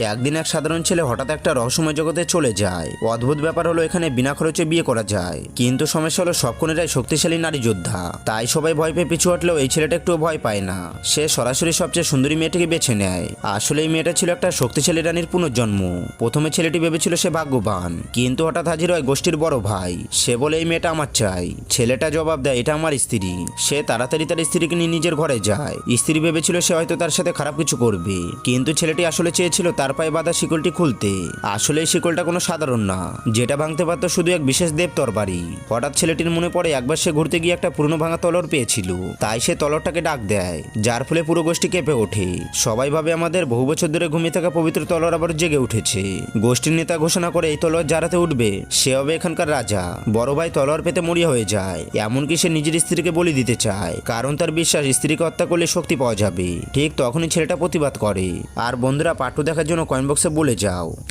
একদিন এক সাধারণ ছেলে হঠাৎ একটা রহস্যময় জগতে চলে যায়। অদ্ভুত ব্যাপার হলো এখানে বিনা খরচে বিয়ে করা যায়, কিন্তু সমস্যা হলো সব কনেরাই শক্তিশালী নারী যোদ্ধা। তাই সবাই ভয় পেয়ে পিছু হটলেও এই ছেলেটা একটু ভয় পায় না। সে সরাসরি সবচেয়ে সুন্দরী মেয়েটিকে বেছে নেয়। আসলে এই মেয়েটা ছিল একটা শক্তিশালী রানীর পুনর্জন্ম। প্রথমে ছেলেটি ভেবেছিল সে ভাগ্যবান, কিন্তু হঠাৎ হাজির হয় গোষ্ঠীর বড় ভাই। সে বলে এই মেয়েটা আমার চাই। ছেলেটা জবাব দেয় এটা আমার স্ত্রী। সে তাড়াতাড়ি তার স্ত্রীকে নিয়ে নিজের ঘরে যায়। স্ত্রী ভেবেছিল সে হয়তো তার সাথে খারাপ কিছু করবে, কিন্তু ছেলেটি আসলে চেয়েছিল তার পায়ে বাঁধা শিকলটি খুলতে। আসলে এই শিকলটা কোনো সাধারণ না, যেটা ভাঙতে পারত শুধু এক বিশেষ দেব তরবারি। হঠাৎ ছেলেটির মনে পড়ে একবার সে ঘুরতে গিয়ে একটা পুরনো ভাঙা তলোয়ার পেয়েছিল। তাই সে তলোয়ারটাকে ডাক দেয়, যার ফলে পুরো গোষ্ঠী কেঁপে ওঠে। সবাই ভাবে আমাদের বহু বছর ধরে ঘুমিয়ে থাকা পবিত্র তলোয়ার আবার জেগে উঠেছে। গোষ্ঠীর নেতা ঘোষণা করে এই তলোয়ার যার হাতে উঠবে সে হবে এখানকার রাজা। বড় ভাই তলোয়ার পেতে মরিয়া হয়ে যায়। এমনকি সে নিজের স্ত্রীকে বলি দিতে চায়, কারণ তার বিশ্বাস স্ত্রীকে হত্যা করলে শক্তি পাওয়া যাবে। ঠিক তখনই ছেলেটা প্রতিবাদ করে। আর বন্ধুরা, পার্ট 2 দেখার জন্য কমেন্ট বক্সে বলে যাও।